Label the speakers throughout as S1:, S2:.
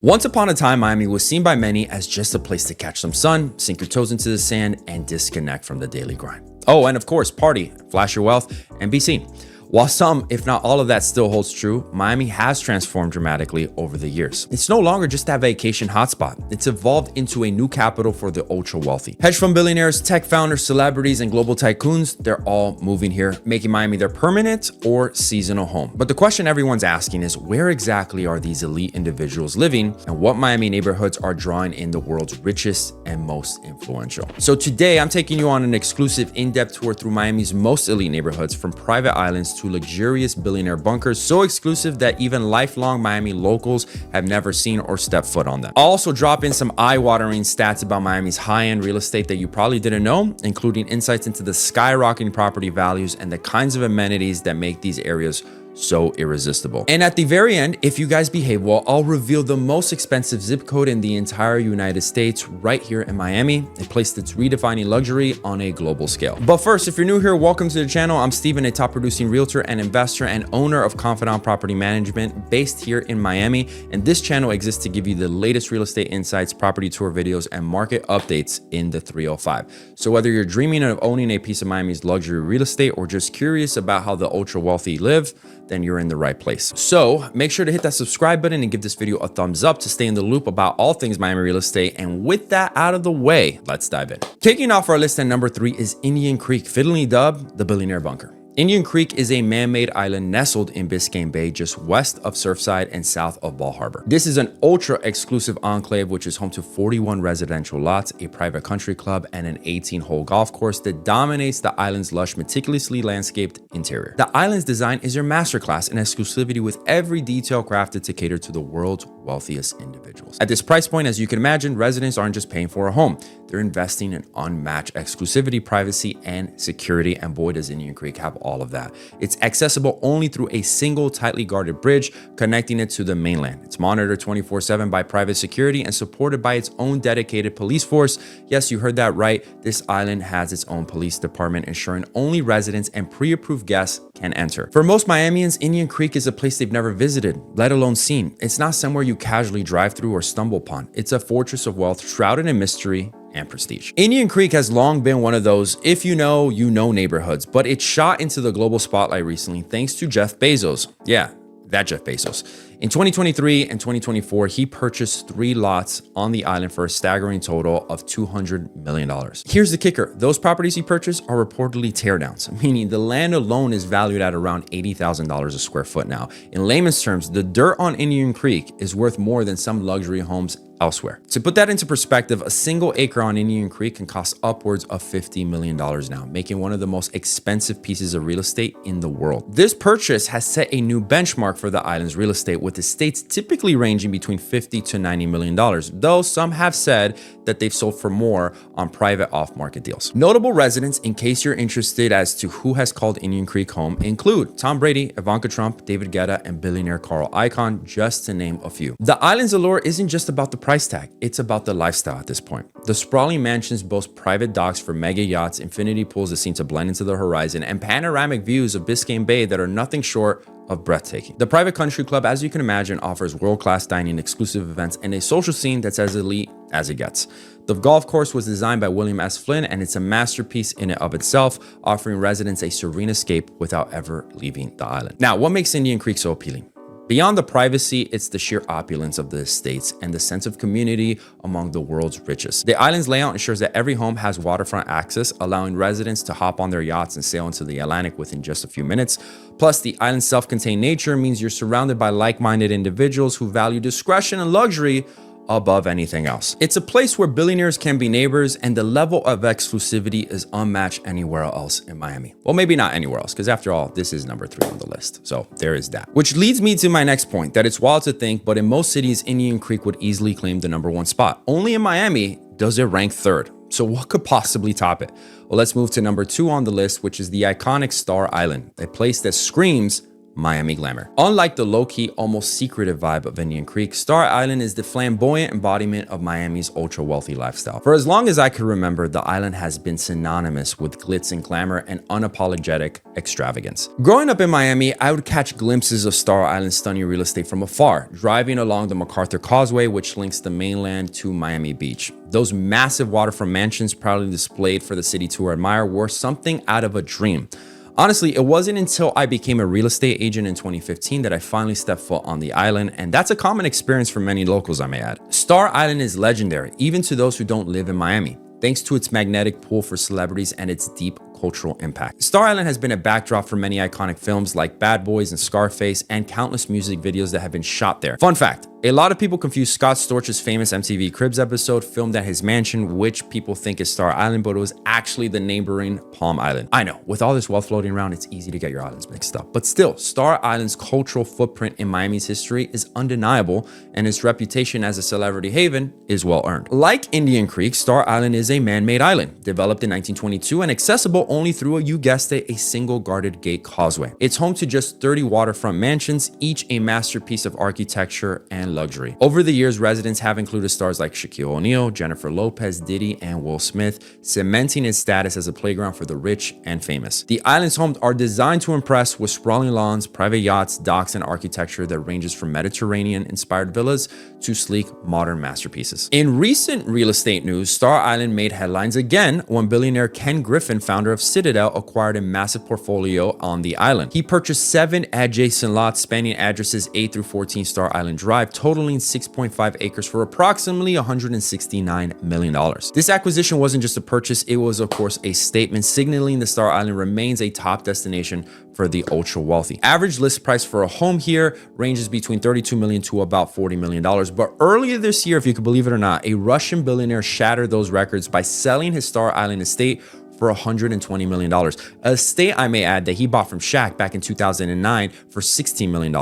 S1: Once upon a time, Miami was seen by many as just a place to catch some sun, sink your toes into the sand, and disconnect from the daily grind. Oh, and of course, party, flash your wealth, and be seen. While some, if not all of that still holds true, Miami has transformed dramatically over the years. It's no longer just that vacation hotspot. It's evolved into a new capital for the ultra wealthy. Hedge fund billionaires, tech founders, celebrities, and global tycoons, they're all moving here, making Miami their permanent or seasonal home. But the question everyone's asking is, where exactly are these elite individuals living, and what Miami neighborhoods are drawing in the world's richest and most influential? So today, I'm taking you on an exclusive in-depth tour through Miami's most elite neighborhoods, from private islands to luxurious billionaire bunkers, so exclusive that even lifelong Miami locals have never seen or stepped foot on them. I'll also drop in some eye-watering stats about Miami's high-end real estate that you probably didn't know, including insights into the skyrocketing property values and the kinds of amenities that make these areas so irresistible. And at the very end, if you guys behave well, I'll reveal the most expensive zip code in the entire United States right here in Miami, a place that's redefining luxury on a global scale. But first, if you're new here, welcome to the channel. I'm Steven, a top producing realtor and investor and owner of Confidant Property Management based here in Miami. And this channel exists to give you the latest real estate insights, property tour videos, and market updates in the 305. So whether you're dreaming of owning a piece of Miami's luxury real estate or just curious about how the ultra wealthy live, then you're in the right place. So make sure to hit that subscribe button and give this video a thumbs up to stay in the loop about all things Miami real estate. And with that out of the way, let's dive in. Kicking off our list at number 3 is Indian Creek, fittingly dubbed the Billionaire Bunker. Indian Creek is a man-made island nestled in Biscayne Bay, just west of Surfside and south of Ball Harbor. This is an ultra-exclusive enclave, which is home to 41 residential lots, a private country club, and an 18-hole golf course that dominates the island's lush, meticulously landscaped interior. The island's design is your masterclass in exclusivity, with every detail crafted to cater to the world's wealthiest individuals. At this price point, as you can imagine, residents aren't just paying for a home. They're investing in unmatched exclusivity, privacy, and security, and boy, does Indian Creek have all of that. It's accessible only through a single tightly guarded bridge connecting it to the mainland. It's monitored 24/7 by private security and supported by its own dedicated police force. Yes, you heard that right. This island has its own police department, ensuring only residents and pre-approved guests can enter. For most Miamians, Indian Creek is a place they've never visited, let alone seen. It's not somewhere you casually drive through or stumble upon. It's a fortress of wealth shrouded in mystery and prestige. Indian Creek has long been one of those if you know neighborhoods, but it shot into the global spotlight recently thanks to Jeff Bezos. Yeah, that Jeff Bezos. In 2023 and 2024, he purchased 3 lots on the island for a staggering total of $200 million. Here's the kicker. Those properties he purchased are reportedly teardowns, meaning the land alone is valued at around $80,000 a square foot now. In layman's terms, the dirt on Indian Creek is worth more than some luxury homes elsewhere. To put that into perspective, a single acre on Indian Creek can cost upwards of $50 million now, making one of the most expensive pieces of real estate in the world. This purchase has set a new benchmark for the island's real estate, with estates typically ranging between $50 to $90 million, though some have said that they've sold for more on private off-market deals. Notable residents, in case you're interested as to who has called Indian Creek home, include Tom Brady, Ivanka Trump, David Guetta, and billionaire Carl Icahn, just to name a few. The island's allure isn't just about the price tag, it's about the lifestyle at this point. The sprawling mansions boast private docks for mega yachts, infinity pools that seem to blend into the horizon, and panoramic views of Biscayne Bay that are nothing short of breathtaking. The private country club, as you can imagine, offers world-class dining, exclusive events, and a social scene that's as elite as it gets. The golf course was designed by William S. Flynn, and it's a masterpiece in and of itself, offering residents a serene escape without ever leaving the island. Now, what makes Indian Creek so appealing? Beyond the privacy, it's the sheer opulence of the estates and the sense of community among the world's richest. The island's layout ensures that every home has waterfront access, allowing residents to hop on their yachts and sail into the Atlantic within just a few minutes. Plus, the island's self-contained nature means you're surrounded by like-minded individuals who value discretion and luxury above anything else. It's a place where billionaires can be neighbors, and the level of exclusivity is unmatched anywhere else in Miami. Well, maybe not anywhere else, because after all, this is number 3 on the list. So there is that. Which leads me to my next point, that it's wild to think, but in most cities, Indian Creek would easily claim the number 1 spot. Only in Miami does it rank 3rd. So what could possibly top it? Well, let's move to number 2 on the list, which is the iconic Star Island, a place that screams Miami glamour. Unlike the low-key, almost secretive vibe of Indian Creek, Star Island is the flamboyant embodiment of Miami's ultra-wealthy lifestyle. For as long as I can remember, the island has been synonymous with glitz and glamour and unapologetic extravagance. Growing up in Miami, I would catch glimpses of Star Island's stunning real estate from afar, driving along the MacArthur Causeway, which links the mainland to Miami Beach. Those massive waterfront mansions proudly displayed for the city to admire were something out of a dream. Honestly, it wasn't until I became a real estate agent in 2015 that I finally stepped foot on the island, and that's a common experience for many locals, I may add. Star Island is legendary, even to those who don't live in Miami, thanks to its magnetic pull for celebrities and its deep cultural impact. Star Island has been a backdrop for many iconic films like Bad Boys and Scarface, and countless music videos that have been shot there. Fun fact, a lot of people confuse Scott Storch's famous MTV Cribs episode filmed at his mansion, which people think is Star Island, but it was actually the neighboring Palm Island. I know, with all this wealth floating around, it's easy to get your islands mixed up. But still, Star Island's cultural footprint in Miami's history is undeniable, and its reputation as a celebrity haven is well earned. Like Indian Creek, Star Island is a man-made island, developed in 1922 and accessible only through, you guessed it, a single guarded gate causeway. It's home to just 30 waterfront mansions, each a masterpiece of architecture and luxury. Over the years, residents have included stars like Shaquille O'Neal, Jennifer Lopez, Diddy, and Will Smith, cementing its status as a playground for the rich and famous. The island's homes are designed to impress with sprawling lawns, private yachts, docks, and architecture that ranges from Mediterranean-inspired villas to sleek, modern masterpieces. In recent real estate news, Star Island made headlines again when billionaire Ken Griffin, founder of Citadel, acquired a massive portfolio on the island. He purchased 7 adjacent lots spanning addresses 8 through 14 Star Island Drive, totaling 6.5 acres for approximately $169 million. This acquisition wasn't just a purchase, it was of course a statement signaling the Star Island remains a top destination for the ultra wealthy. Average list price for a home here ranges between $32 million to about $40 million. But earlier this year, if you could believe it or not, a Russian billionaire shattered those records by selling his Star Island estate for $120 million. A estate, I may add, that he bought from Shaq back in 2009 for $16 million.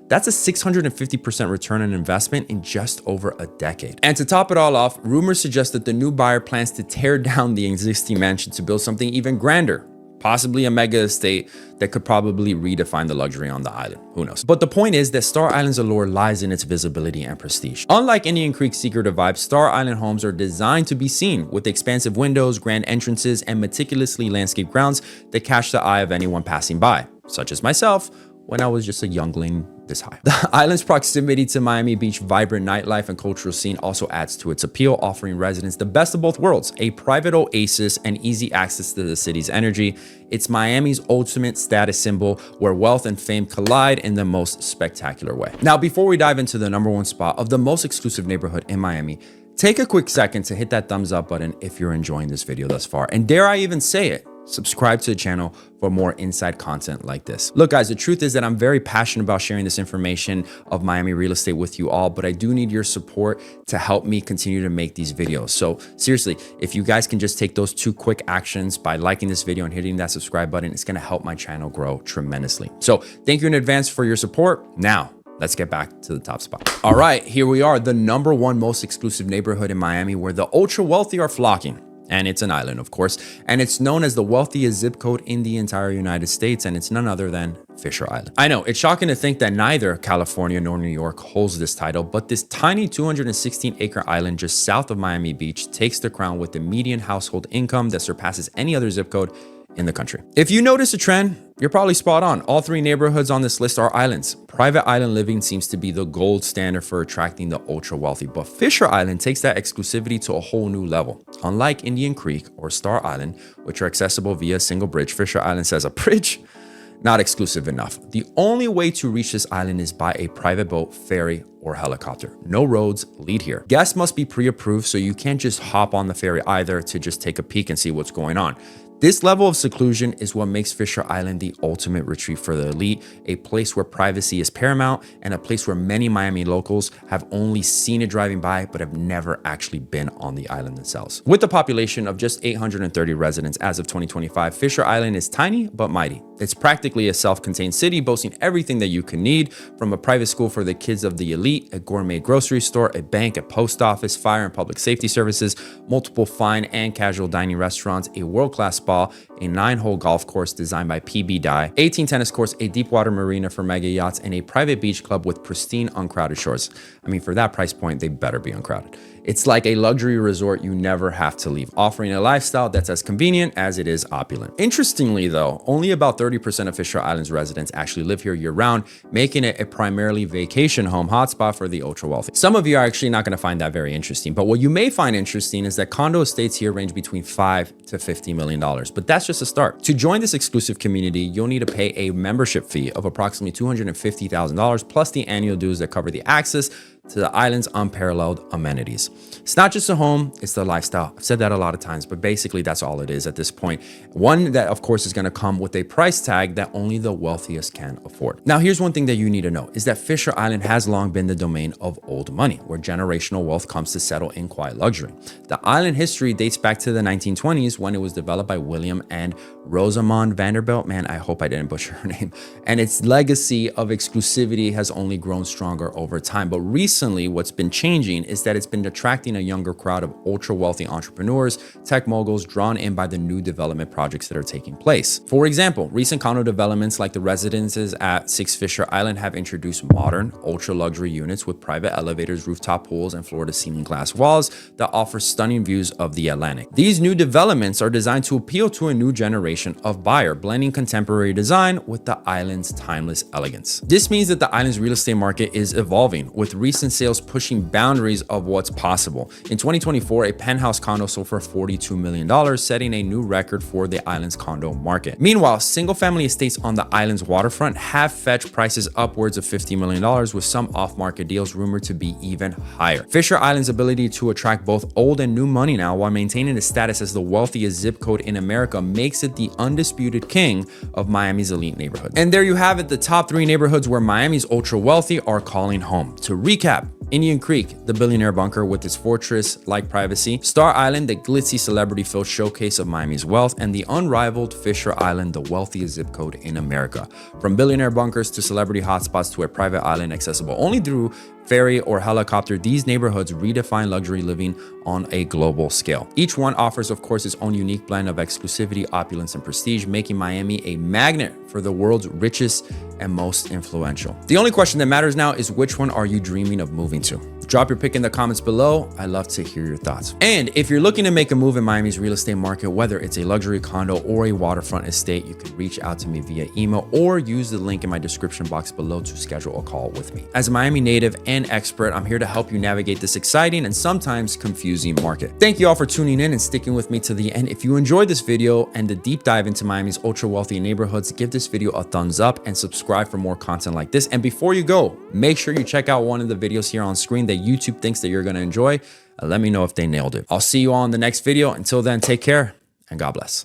S1: That's a 650% return on investment in just over a decade. And to top it all off, rumors suggest that the new buyer plans to tear down the existing mansion to build something even grander, possibly a mega estate that could probably redefine the luxury on the island. Who knows? But the point is that Star Island's allure lies in its visibility and prestige. Unlike Indian Creek's secretive vibe, Star Island homes are designed to be seen, with expansive windows, grand entrances, and meticulously landscaped grounds that catch the eye of anyone passing by, such as myself when I was just a youngling this high. The island's proximity to Miami Beach, vibrant nightlife, and cultural scene also adds to its appeal, offering residents the best of both worlds, a private oasis and easy access to the city's energy. It's Miami's ultimate status symbol, where wealth and fame collide in the most spectacular way. Now, before we dive into the #1 spot of the most exclusive neighborhood in Miami, take a quick second to hit that thumbs up button if you're enjoying this video thus far. And dare I even say it, subscribe to the channel for more inside content like this. Look guys, the truth is that I'm very passionate about sharing this information of Miami real estate with you all, but I do need your support to help me continue to make these videos. So seriously, if you guys can just take those 2 quick actions by liking this video and hitting that subscribe button, it's gonna help my channel grow tremendously. So thank you in advance for your support. Now, let's get back to the top spot. All right, here we are, the #1 most exclusive neighborhood in Miami, where the ultra wealthy are flocking. And it's an island, of course, and it's known as the wealthiest zip code in the entire United States, and it's none other than Fisher Island. I know, it's shocking to think that neither California nor New York holds this title, but this tiny 216-acre island just south of Miami Beach takes the crown with the median household income that surpasses any other zip code in the country. If you notice a trend, you're probably spot on. All 3 neighborhoods on this list are islands. Private island living seems to be the gold standard for attracting the ultra wealthy, but Fisher Island takes that exclusivity to a whole new level. Unlike Indian Creek or Star Island, which are accessible via a single bridge, Fisher Island says a bridge? Not exclusive enough. The only way to reach this island is by a private boat, ferry, or helicopter. No roads lead here. Guests must be pre-approved, so you can't just hop on the ferry either to just take a peek and see what's going on. This level of seclusion is what makes Fisher Island the ultimate retreat for the elite, a place where privacy is paramount and a place where many Miami locals have only seen it driving by but have never actually been on the island themselves. With a population of just 830 residents as of 2025, Fisher Island is tiny but mighty. It's practically a self-contained city boasting everything that you can need, from a private school for the kids of the elite, a gourmet grocery store, a bank, a post office, fire and public safety services, multiple fine and casual dining restaurants, a world-class spa, spa, a 9-hole golf course designed by PB Dye, 18 tennis courts, a deep water marina for mega yachts, and a private beach club with pristine, uncrowded shores. I mean, for that price point, they better be uncrowded. It's like a luxury resort you never have to leave, offering a lifestyle that's as convenient as it is opulent. Interestingly though, only about 30% of Fisher Island's residents actually live here year-round, making it a primarily vacation home hotspot for the ultra-wealthy. Some of you are actually not going to find that very interesting, but what you may find interesting is that condo estates here range between $5 to $50 million, but that's just a start. To join this exclusive community, you'll need to pay a membership fee of approximately $250,000 plus the annual dues that cover the access to the island's unparalleled amenities. It's not just a home, it's the lifestyle. I've said that a lot of times, but basically that's all it is at this point. One that of course is gonna come with a price tag that only the wealthiest can afford. Now, here's one thing that you need to know is that Fisher Island has long been the domain of old money, where generational wealth comes to settle in quiet luxury. The island history dates back to the 1920s when it was developed by William and Rosamond Vanderbilt. Man, I hope I didn't butcher her name. And its legacy of exclusivity has only grown stronger over time. But recently, what's been changing is that it's been attracting a younger crowd of ultra wealthy entrepreneurs, tech moguls drawn in by the new development projects that are taking place. For example, recent condo developments like the residences at 6 Fisher Island have introduced modern, ultra luxury units with private elevators, rooftop pools, and floor to ceiling glass walls that offer stunning views of the Atlantic. These new developments are designed to appeal to a new generation of buyer, blending contemporary design with the island's timeless elegance. This means that the island's real estate market is evolving, with recent sales pushing boundaries of what's possible. In 2024, a penthouse condo sold for $42 million, setting a new record for the island's condo market. Meanwhile, single-family estates on the island's waterfront have fetched prices upwards of $50 million, with some off-market deals rumored to be even higher. Fisher Island's ability to attract both old and new money now while maintaining its status as the wealthiest zip code in America makes it the undisputed king of Miami's elite neighborhoods. And there you have it, the top 3 neighborhoods where Miami's ultra wealthy are calling home. To recap, Indian Creek, the billionaire bunker with its fortress-like privacy, Star Island, the glitzy celebrity-filled showcase of Miami's wealth, and the unrivaled Fisher Island, the wealthiest zip code in America. From billionaire bunkers to celebrity hotspots to a private island accessible only through ferry or helicopter, these neighborhoods redefine luxury living on a global scale. Each one offers, of course, its own unique blend of exclusivity, opulence, and prestige, making Miami a magnet for the world's richest and most influential. The only question that matters now is which one are you dreaming of moving to? Drop your pick in the comments below. I'd love to hear your thoughts. And if you're looking to make a move in Miami's real estate market, whether it's a luxury condo or a waterfront estate, you can reach out to me via email or use the link in my description box below to schedule a call with me. As a Miami native and expert, I'm here to help you navigate this exciting and sometimes confusing market. Thank you all for tuning in and sticking with me to the end. If you enjoyed this video and the deep dive into Miami's ultra wealthy neighborhoods, give this video a thumbs up and subscribe for more content like this. And before you go, make sure you check out one of the videos here on screen that YouTube thinks that you're going to enjoy. Let me know if they nailed it. I'll see you all in the next video. Until then, take care and God bless.